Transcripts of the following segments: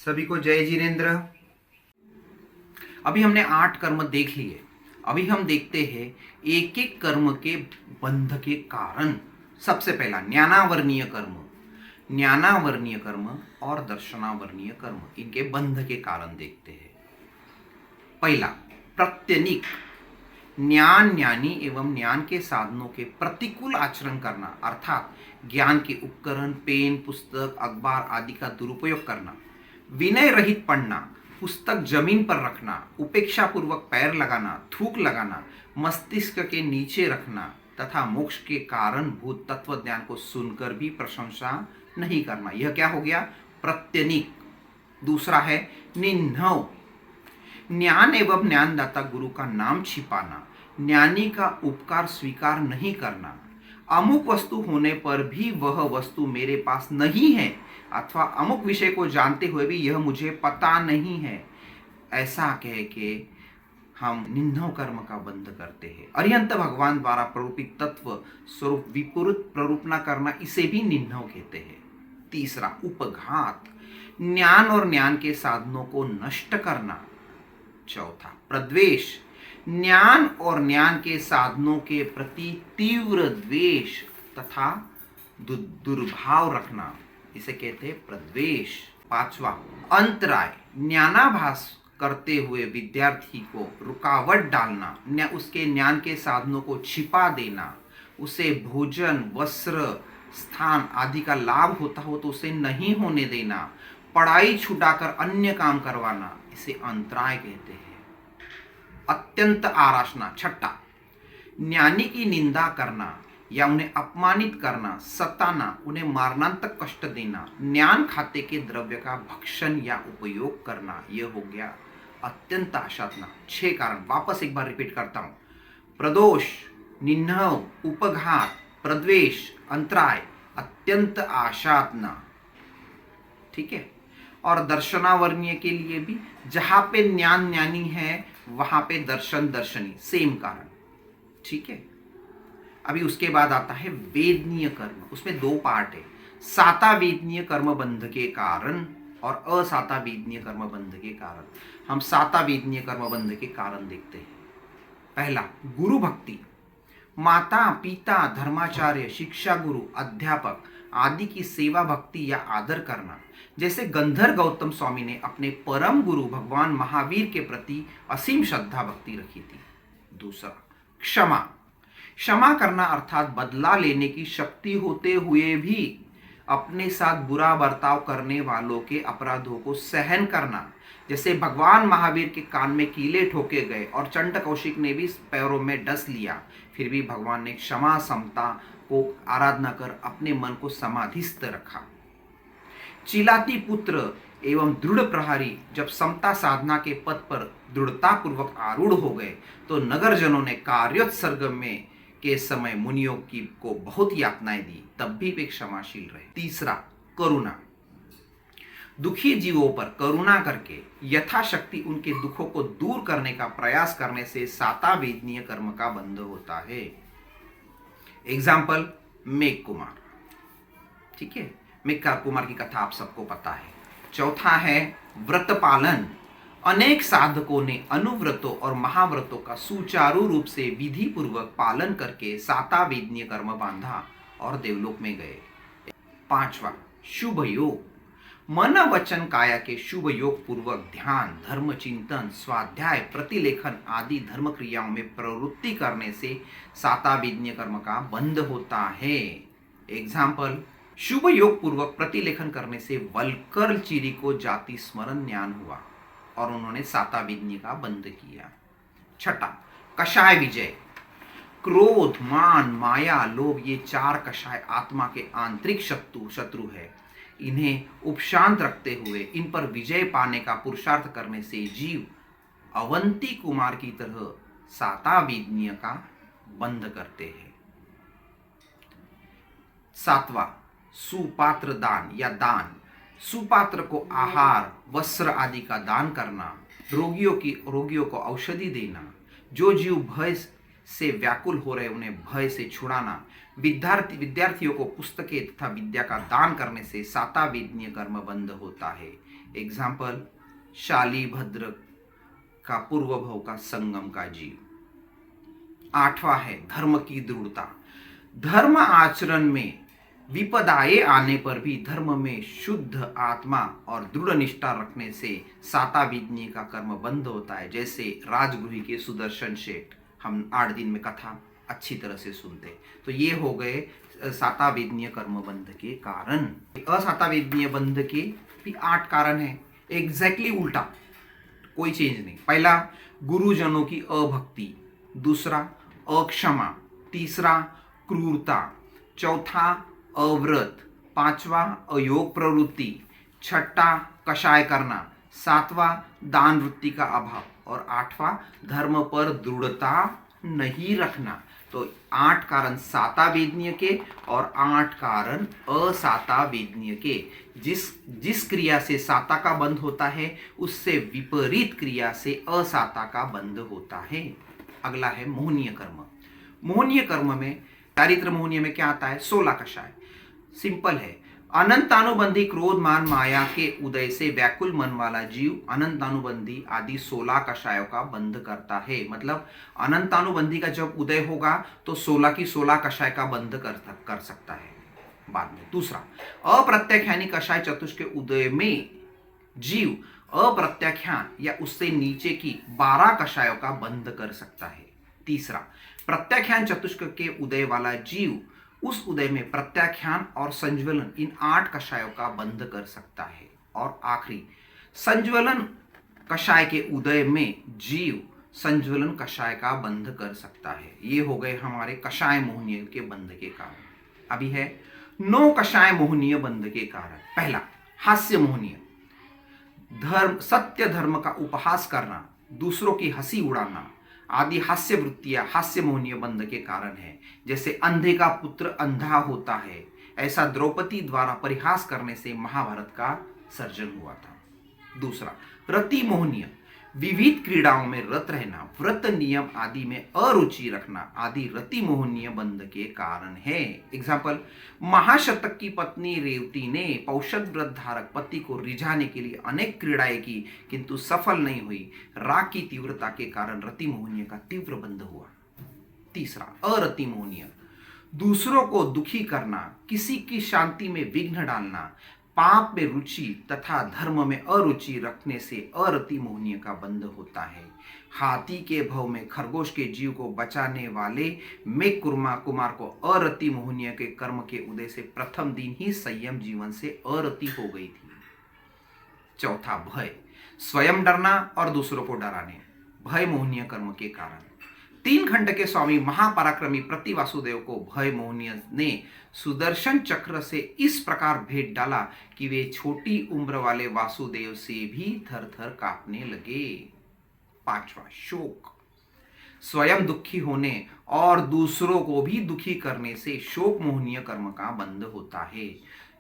सभी को जय जिनेन्द्र। अभी हमने 8 कर्म देख लिए। अभी हम देखते हैं एक एक कर्म के बंध के कारण। सबसे पहला ज्ञानावर्णीय कर्म, ज्ञानावर्णीय कर्म और दर्शनावर्णीय कर्म, इनके बंध के कारण देखते हैं। पहला प्रत्यनिक, ज्ञान ज्ञानी एवं ज्ञान के साधनों के प्रतिकूल आचरण करना, अर्थात ज्ञान के उपकरण, पेन, पुस्तक, अखबार आदि का दुरुपयोग करना, विनय रहित पढ़ना, पुस्तक जमीन पर रखना, उपेक्षा पूर्वक पैर लगाना, थूक लगाना, मस्तिष्क के नीचे रखना तथा मोक्ष के कारण भूत तत्व ज्ञान को सुनकर भी प्रशंसा नहीं करना, यह क्या हो गया? प्रत्यनिक। दूसरा है निन्नव, ज्ञान एवं ज्ञानदाता गुरु का नाम छिपाना, ज्ञानी का उपकार स्वीकार नहीं करना, अमुक वस्तु होने पर भी वह वस्तु मेरे पास नहीं है अथवा अमुक विषय को जानते हुए भी यह मुझे पता नहीं है, ऐसा कह के हम निन्नव कर्म का बंध करते हैं। अरिहंत भगवान द्वारा प्ररूपित तत्व स्वरूप विपरीत प्ररूपना करना, इसे भी निन्नव कहते हैं। तीसरा उपघात, ज्ञान और ज्ञान के साधनों को नष्ट करना। चौथा प्रद्वेष, ज्ञान और ज्ञान के साधनों के प्रति तीव्र द्वेष तथा दुर्भाव रखना, इसे कहते हैं प्रद्वेष। पांचवा अंतराय, ज्ञानाभास करते हुए विद्यार्थी को रुकावट डालना, उसके ज्ञान के साधनों को छिपा देना, उसे भोजन, वस्त्र, स्थान आदि का लाभ होता हो तो उसे नहीं होने देना, पढ़ाई छुटाकर अन्य काम करवाना, इसे अंतराय कहते हैं। अत्यंत आराधना। छठा ज्ञानी की निंदा करना या उन्हें अपमानित करना, सताना, उन्हें मारणांतक कष्ट देना, ज्ञान खाते के द्रव्य का भक्षण या उपयोग करना, यह हो गया अत्यंत आशातना। 6 कारण वापस एक बार रिपीट करता हूं। प्रदोष, निन्नव, उपघात, प्रद्वेष, अंतराय, अत्यंत आशातना। ठीक है। और दर्शनावर्णीय के लिए भी जहां पे ज्ञान ज्ञानी है वहां पे दर्शन दर्शनी, सेम कारण। ठीक है। अभी उसके बाद आता है वेदनीय कर्म। उसमें 2 पार्ट है, साता वेदनीय कर्म बंध के कारण और असाता वेदनीय कर्म बंध के कारण। हम साता वेदनीय कर्म बंध के कारण देखते हैं। पहला गुरु भक्ति, माता पिता, धर्माचार्य, शिक्षा गुरु, अध्यापक आदि की सेवा भक्ति या आदर करना, जैसे गंधर गौतम स्वामी ने अपने परम गुरु भगवान महावीर के प्रति असीम श्रद्धा भक्ति रखी थी। दूसरा क्षमा, क्षमा करना अर्थात बदला लेने की शक्ति होते हुए भी अपने साथ बुरा बर्ताव करने वालों के अपराधों को सहन करना, जैसे भगवान महावीर के कान में कीले ठोके गए और चंड कौशिक ने भी पैरों में डस लिया, फिर भी भगवान ने क्षमा समता को आराधना कर अपने मन को समाधिस्थ रखा। चिलाती पुत्र एवं दृढ़ प्रहारी जब समता साधना के पद पर दृढ़ता पूर्वक आरूढ़ हो गए तो नगरजनों ने कार्योत्सर्ग में के समय मुनियों की को बहुत यातनाएं दी, तब भी वे क्षमाशील रहे। तीसरा करुणा, दुखी जीवों पर करुणा करके यथाशक्ति उनके दुखों को दूर करने का प्रयास करने से साता वेदनीय कर्म का बंध होता है। एग्जाम्पल मेघ कुमार। ठीक है, मेघ कुमार की कथा आप सबको पता है। चौथा है व्रत पालन, अनेक साधकों ने अनुव्रतों और महाव्रतों का सुचारू रूप से विधि पूर्वक पालन करके साता वेदनीय कर्म बांधा और देवलोक में गए। पांचवा शुभ योग, मन वचन काया के शुभ योग पूर्वक ध्यान, धर्म चिंतन, स्वाध्याय, प्रतिलेखन आदि धर्म क्रियाओं में प्रवृत्ति करने से साता वेदनीय कर्म का बंध होता है। एग्जाम्पल, शुभ योग पूर्वक प्रतिलेखन करने से वलकर चिरी को जाति स्मरण ज्ञान हुआ और उन्होंने साता वेदनीय का बंध किया। छठा कषाय विजय, क्रोध, मान, माया, लोभ ये 4 कषाय आत्मा के आंतरिक शत्रु है। इन्हें उपशांत रखते हुए इन पर विजय पाने का पुरुषार्थ करने से जीव अवंती कुमार की तरह साता वेदनीय का बंध करते हैं। 7वां सुपात्र दान या दान, सुपात्र को आहार, वस्त्र आदि का दान करना, रोगियों को औषधि देना। जो जीव भय से व्याकुल हो रहे उन्हें भय से छुड़ाना, विद्यार्थियों को पुस्तकें तथा विद्या का दान करने से सातावेदनीय कर्म बंद होता है। एग्जाम्पल, शालीभद्र का पूर्व भव का संगम का जीव। 8वां है धर्म की दृढ़ता। धर्म आचरण में विपदाएं आने पर भी धर्म में शुद्ध आत्मा और दृढ़ निष्ठा रखने से सातावेदनीय का कर्म बंद होता है। जैसे राजगृही के सुदर्शन सेठ, हम 8 दिन में कथा अच्छी तरह से सुनते। तो ये हो गए सातावेदनीय कर्म बंध के कारण। असातावेदनीय बंध के भी 8 कारण हैं, एग्जैक्टली उल्टा, कोई चेंज नहीं। पहला, गुरुजनों की अभक्ति। दूसरा, अक्षमा। तीसरा, क्रूरता। चौथा, अव्रत। 5वां, अयोग प्रवृत्ति। 6वां, कषाय करना। 7वां, दान वृत्ति का अभाव। और 8वां, धर्म पर दृढ़ता नहीं रखना। तो 8 कारण सातावेदनीय के और 8 कारण असातावेदनीय के। जिस क्रिया से साता का बंध होता है उससे विपरीत क्रिया से असाता का बंध होता है। अगला है मोहनीय कर्म। मोहनीय कर्म में, चारित्र मोहनीय में क्या आता है? 16 कषाय। सिंपल है, अनंतानुबंधी क्रोध मान माया के उदय से व्याकुल मन वाला जीव अनंतानुबंधी आदि 16 कषायों का बंध करता है। मतलब अनंतानुबंधी का जब उदय होगा तो 16 की 16 कषाय का बंध कर सकता है बाद में। दूसरा, अप्रत्याख्यानी कषाय चतुष्क के उदय में जीव अप्रत्याख्यान या उससे नीचे की 12 कषायों का बंध कर सकता है। तीसरा, प्रत्याख्यान चतुष्क के उदय वाला जीव उस उदय में प्रत्याख्यान और संज्वलन इन 8 कषायों का बंध कर सकता है। और आखिरी, संज्वलन कषाय के उदय में जीव संज्वलन कषाय का बंध कर सकता है। ये हो गए हमारे कषाय मोहनीय के बंध के कारण। अभी है 9 कषाय मोहनीय बंध के कारण। पहला, हास्य मोहनीय। सत्य धर्म का उपहास करना, दूसरों की हंसी उड़ाना आदि हास्य वृत्तियां हास्य मोहनीय बंध के कारण है। जैसे अंधे का पुत्र अंधा होता है, ऐसा द्रौपदी द्वारा परिहास करने से महाभारत का सर्जन हुआ था। दूसरा, रति मोहनीय। विविध क्रीड़ाओं में रत रहना, व्रत नियम आदि में अरुचि रखना आदि रति मोहनीय बंध के कारण है। एग्जाम्पल, महाशतक की पत्नी रेवती ने पौषध व्रत धारक पति को रिझाने के लिए अनेक क्रीड़ाएं की किंतु सफल नहीं हुई। राग की तीव्रता के कारण रति मोहनीय का तीव्र बंध हुआ। तीसरा, अरति मोहनीय। दूसरों को दुखी करना, किसी की शांति में विघ्न डालना, पाप में रुचि तथा धर्म में अरुचि रखने से अरति मोहनीय का बंध होता है। हाथी के भव में खरगोश के जीव को बचाने वाले मेघ कुमार को अरति मोहनीय के कर्म के उदय से प्रथम दिन ही संयम जीवन से अरति हो गई थी। चौथा, भय। स्वयं डरना और दूसरों को डराने, भय मोहनीय कर्म के कारण। 3 खंड के स्वामी महापराक्रमी प्रति वासुदेव को भय मोहनीय ने सुदर्शन चक्र से इस प्रकार भेद डाला कि वे छोटी उम्र वाले वासुदेव से भी थर थर कांपने लगे। 5वां, शोक। स्वयं दुखी होने और दूसरों को भी दुखी करने से शोक मोहनीय कर्म का बंध होता है।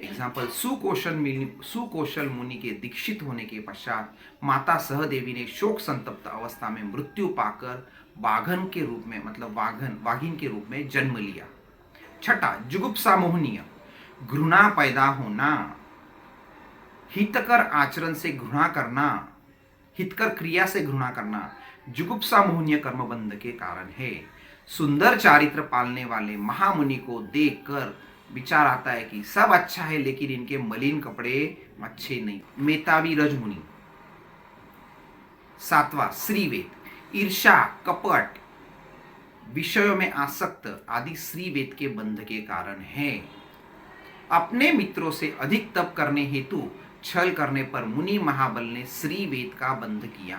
एग्जाम्पल, सुकौशल मुनि के दीक्षित होने के पश्चात माता सहदेवी ने शोक संतप्त अवस्था में मृत्यु पाकर बाघन के रूप में, मतलब वाघिन के रूप में जन्म लिया। 6, जुगुप्सा मोहनीय। घृणा पैदा होना, हितकर आचरण से घृणा करना, हितकर क्रिया से घृणा करना जुगुप्सा मोहनीय कर्मबंध के कारण है। सुंदर चारित्र पालने वाले महामुनि को देखकर विचार आता है कि सब अच्छा है लेकिन इनके मलिन कपड़े अच्छे नहीं। मेतावी रजमुनि। 7वां, श्रीवेद। ईर्षा, कपट, विषयों में आसक्त आदि श्रीवेद के बंध के कारण है। अपने मित्रों से अधिक तप करने हेतु छल करने पर मुनि महाबल ने श्रीवेद का बंध किया।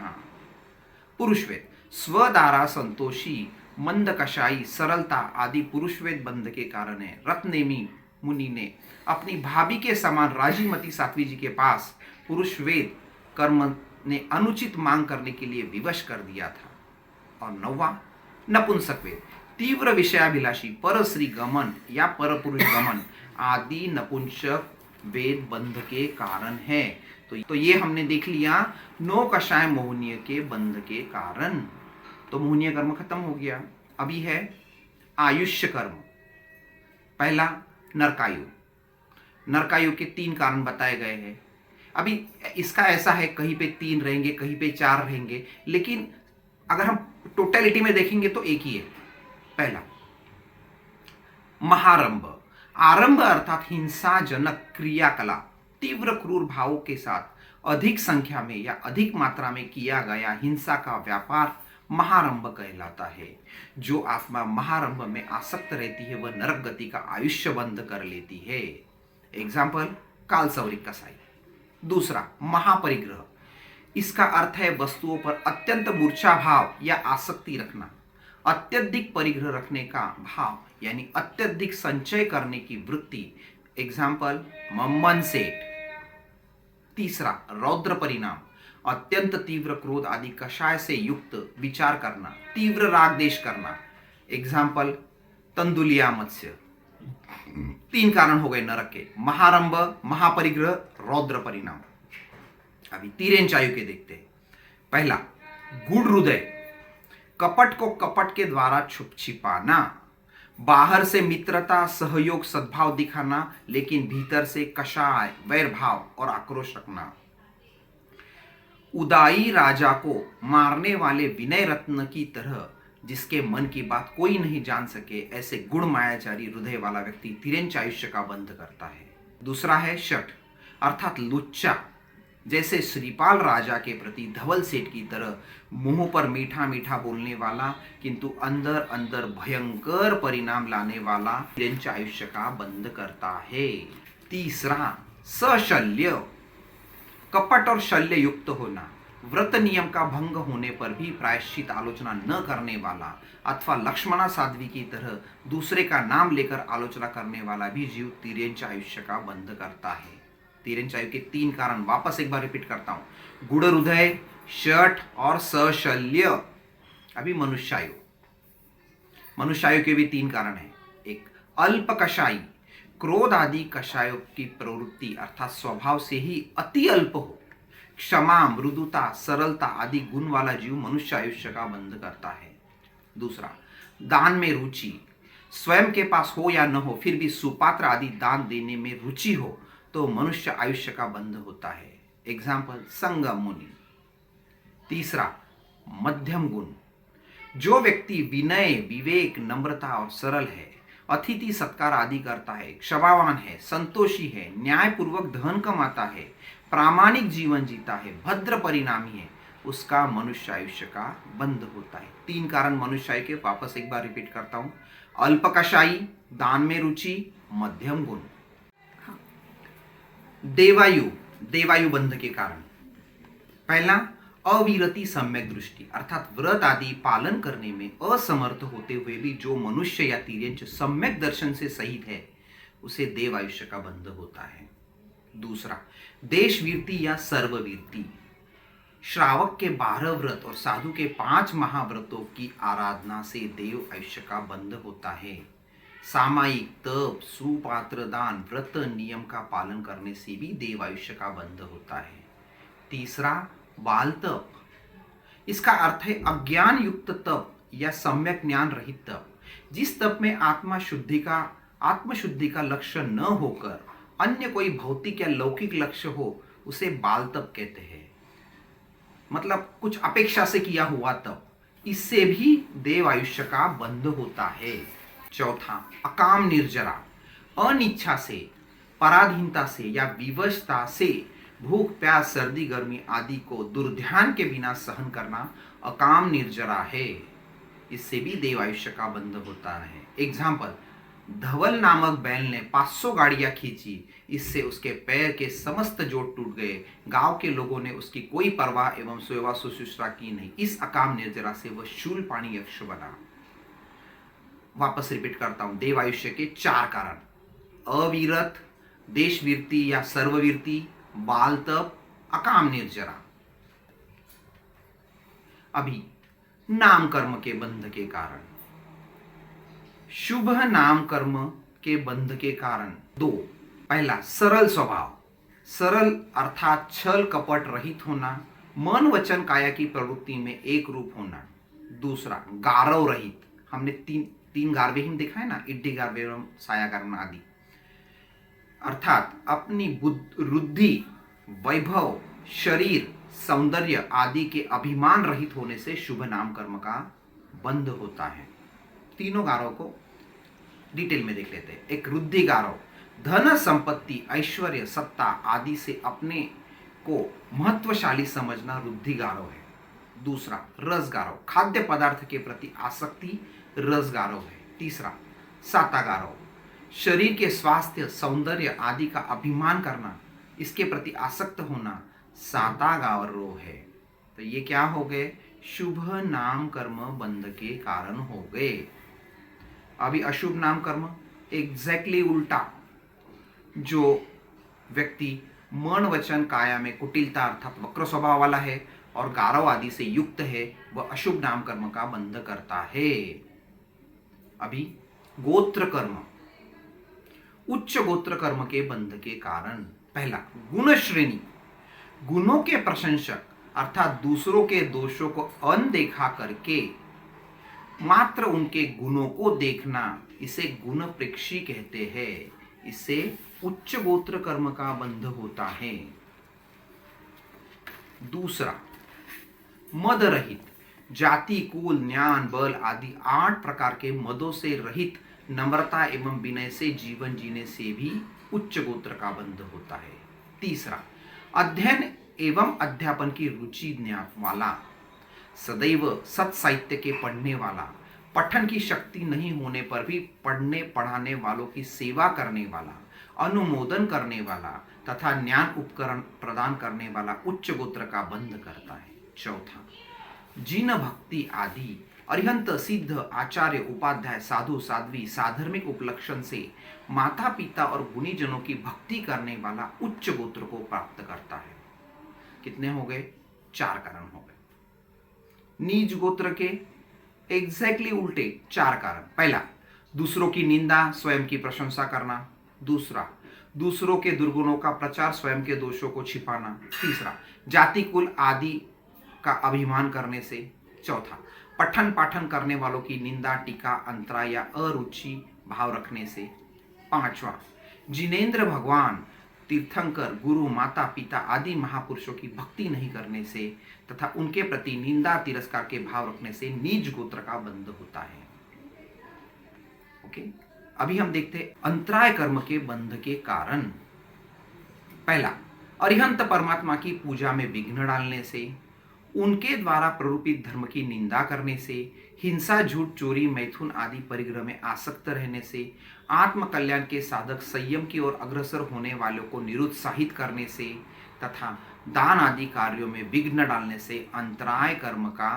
पुरुषवेद। स्वदारा संतोषी, मंद कषाई, सरलता आदि पुरुषवेद बंध के कारण है। रत्नेमी मुनि ने अपनी भाभी के समान राजीमती साध्वी जी के पास पुरुषवेद कर्म ने अनुचित मांग करने के लिए विवश कर दिया था। और 9वां, नपुंसक वेद। तीव्र विषयाभिलाषी, पर श्री गमन या पर पुरुष गमन आदि नपुंसक वेद बंध के कारण है। तो ये हमने देख लिया 9 कषाय मोहनीय के बंध के कारण। तो मोहनीय कर्म खत्म हो गया। अभी है आयुष्य कर्म। पहला नरकायु। नरकायु के 3 कारण बताए गए हैं। अभी इसका ऐसा है, कहीं पे 3 रहेंगे, कहीं पे 4 रहेंगे, लेकिन अगर हम टोटलिटी में देखेंगे तो एक ही है। पहला महारंभ। आरंभ अर्थात हिंसाजनक क्रियाकलाप तीव्र क्रूर भावों के साथ अधिक संख्या में या अधिक मात्रा में किया गया हिंसा का व्यापार महारंभ कहलाता है। जो आत्मा महारंभ में आसक्त रहती है वह नरक गति का आयुष्य बंद कर लेती है। एग्जाम्पल कालसौरिक कसाई। दूसरा महापरिग्रह। इसका अर्थ है वस्तुओं पर अत्यंत मूर्छा भाव या आसक्ति रखना, अत्यधिक परिग्रह रखने का भाव यानी अत्यधिक संचय करने की वृत्ति। एग्जाम्पल मम्मन सेठ। तीसरा रौद्र परिणाम। अत्यंत तीव्र क्रोध आदि कषाय से युक्त विचार करना, तीव्र राग देश करना। एग्जाम्पल तंदुलिया मत्स्य। 3 कारण हो गए नरक के, महारंभ, महापरिग्रह, रौद्र परिणाम। अभी तिर्यंचायु के देखते हैं। पहला गूढ़ हृदय। कपट को कपट के द्वारा छुप छिपाना, बाहर से मित्रता सहयोग सद्भाव दिखाना, लेकिन भीतर से कषाय वैर भाव और आक्रोश रखना। उदाई राजा को मारने वाले विनय रत्न की तरह जिसके मन की बात कोई नहीं जान सके, ऐसे गुण मायाचारी हृदय वाला व्यक्ति तिर्यंचायुष्य का बंध करता है। दूसरा है शठ अर्थात लुच्चा। जैसे श्रीपाल राजा के प्रति धवल सेठ की तरह मुंह पर मीठा मीठा बोलने वाला किंतु अंदर अंदर भयंकर परिणाम लाने वाला तिर्यंचायुष्य का बंध करता है। तीसरा सशल्य। कपट और शल्य युक्त होना, व्रत नियम का भंग होने पर भी प्रायश्चित आलोचना न करने वाला अथवा लक्ष्मणा साध्वी की तरह दूसरे का नाम लेकर आलोचना करने वाला भी जीव तिर्यंचायुष्य का बंध करता है। तिर्यंचायु के 3 कारण वापस एक बार रिपीट करता हूं, गूढ़ हृदय, शठ और सशल्य। अभी मनुष्यायु। मनुष्यायु के भी 3 कारण हैं। एक अल्प कषाई, क्रोध आदि कषायों की प्रवृत्ति अर्थात स्वभाव से ही अति अल्प हो। क्षमा, मृदुता, सरलता आदि गुण वाला जीव मनुष्य आयुष्य का बंध करता है। दूसरा दान में रुचि। स्वयं के पास हो या न हो फिर भी सुपात्र आदि दान देने में रुचि हो तो मनुष्य आयुष्य का बंध होता है। एग्जाम्पल संगम मुनि। तीसरा मध्यम गुण। जो व्यक्ति विनय, विवेक, नम्रता और सरल है, अतिथि सत्कार आदि करता है, क्षमावान है, संतोषी है, न्यायपूर्वक धन कमाता है, प्रामाणिक जीवन जीता है, भद्र परिणामी है, उसका मनुष्य आयुष्य का बंध होता है। 3 कारण मनुष्य के वापस एक बार रिपीट करता हूं, अल्पकषाई, दान में रुचि, मध्यम गुण। देवायु। देवायु बंध के कारण पहला अविरति सम्यक दृष्टि अर्थात व्रत आदि पालन करने में असमर्थ होते हुए भी जो मनुष्य या तिर्यंच सम्यक दर्शन से सहित है उसे देव आयुष्य का बंध होता है। दूसरा देशवीरति या सर्ववीरति। श्रावक के 12 व्रत और साधु के 5 महाव्रतों की आराधना से देव आयुष्य का बंध होता है। सामायिक तप, सुपात्र दान, व्रत नियम का पालन करने से भी देव आयुष्य का बंध होता है। तीसरा बाल तप। इसका अर्थ है अज्ञान युक्त तप या सम्यक ज्ञान रहित तप। जिस तप में आत्मशुद्धि का लक्ष्य न होकर अन्य कोई भौतिक या लौकिक लक्ष्य हो उसे बाल तप कहते हैं। मतलब कुछ अपेक्षा से किया हुआ तप, इससे भी देव आयुष्य का बंध होता है। चौथा अकाम निर्जरा। अनिच्छा से, पराधीनता से या विवशता से भूख, प्यास, सर्दी, गर्मी आदि को दुर्ध्यान के बिना सहन करना अकाम निर्जरा है। इससे भी देव आयुष्य का बंध होता है। एग्जाम्पल धवल नामक बैल ने 500 गाड़ियां खींची, इससे उसके पैर के समस्त जोड़ टूट गए। गांव के लोगों ने उसकी कोई परवाह एवं सेवा शुश्रूषा की नहीं। इस अकाम निर्जरा से वह शूल पाणी यक्ष बना। वापस रिपीट करता हूं, देव आयुष्य के 4 कारण, अविरत, देशवीरति या सर्ववीरति, बाल तप, अकाम निर्जरा। अभी नाम कर्म के बंध के कारण। शुभ नाम कर्म के बंध के कारण 2। पहला सरल स्वभाव। सरल अर्थात छल कपट रहित होना, मन वचन काया की प्रवृत्ति में एक रूप होना। दूसरा गारव रहित हमने तीन तीन गार्वे ही देखा है ना, इड्डी गार्वे एवं साया गार्व आदि। अर्थात अपनी रुद्धि, वैभव, शरीर, सौंदर्य आदि के अभिमान रहित होने से शुभ नाम कर्म का बंध होता है। तीनों गारों को डिटेल में देख लेते हैं। एक रुद्धि गारव, धन संपत्ति, ऐश्वर्य, सत्ता आदि से अपने को महत्वशाली समझना रुद्धि गारव है। दूसरा रस गारव, खाद्य पदार्थ के प्रति आसक्ति रस गारव है। तीसरा साता गारव, शरीर के स्वास्थ्य, सौंदर्य आदि का अभिमान करना, इसके प्रति आसक्त होना साता गारव है। तो ये क्या हो गए? शुभ नाम कर्म बंध के कारण हो गए। अभी अशुभ नाम कर्म एग्जैक्टली उल्टा, जो व्यक्ति मन वचन काया में कुटिलता अर्थात वक्र स्वभाव वाला है और गारव आदि से युक्त है, वह अशुभ नाम कर्म का बंध करता है। अभी गोत्र कर्म, उच्च गोत्र कर्म के बंध के कारण। पहला गुण श्रेणी, गुणों के प्रशंसक अर्थात दूसरों के दोषों को अनदेखा करके मात्र उनके गुणों को देखना, इसे गुण प्रेक्षी कहते हैं। इससे उच्च गोत्र कर्म का बंध होता है। दूसरा मद रहित, जाति, कुल, ज्ञान, बल आदि 8 प्रकार के मदों से रहित नम्रता एवं विनय से जीवन जीने से भी उच्च गोत्र का बंध होता है। तीसरा अध्ययन एवं अध्यापन की रुचि वाला, सदैव सत साहित्य के पढ़ने वाला, पठन की शक्ति नहीं होने पर भी पढ़ने पढ़ाने वालों की सेवा करने वाला, अनुमोदन करने वाला तथा ज्ञान उपकरण प्रदान करने वाला उच्च गोत्र का बंध करता है। चौथा जिन भक्ति आदि अरिहंत, सिद्ध, आचार्य, उपाध्याय, साधु, साध्वी, साधर्मिक उपलक्षण से माता पिता और गुणीजनों की भक्ति करने वाला उच्च गोत्र को प्राप्त करता है। कितने हो गए? 4 कारण हो गए। नीच गोत्र के एग्जैक्टली उल्टे 4 कारण। पहला दूसरों की निंदा, स्वयं की प्रशंसा करना। दूसरा दूसरों के दुर्गुणों का प्रचार, स्वयं के दोषों को छिपाना। तीसरा जाति, कुल आदि का अभिमान करने से। चौथा पठन पाठन करने वालों की निंदा, टीका, अंतरा या अरुचि भाव रखने से। पांचवा जिनेंद्र भगवान, तीर्थंकर, गुरु, माता पिता आदि महापुरुषों की भक्ति नहीं करने से तथा उनके प्रति निंदा तिरस्कार के भाव रखने से नीच गोत्र का बंध होता है। ओके, अभी हम देखते हैं अंतराय कर्म के बंध के कारण। पहला अरिहंत परमात्मा की पूजा में विघ्न डालने से, उनके द्वारा प्ररूपित धर्म की निंदा करने से, हिंसा, झूठ, चोरी, मैथुन आदि परिग्रह में आसक्त रहने से, आत्म कल्याण के साधक संयम की ओर अग्रसर होने वालों को निरुत्साहित करने से तथा दान आदि कार्यों में विघ्न डालने से अंतराय कर्म का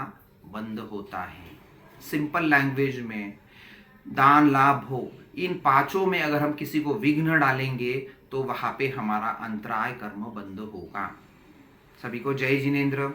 बंध होता है। सिंपल लैंग्वेज में दान, लाभ हो, इन 5 में अगर हम किसी को विघ्न डालेंगे तो वहां पे हमारा अंतराय कर्म बंद होगा। सभी को जय जिनेंद्र।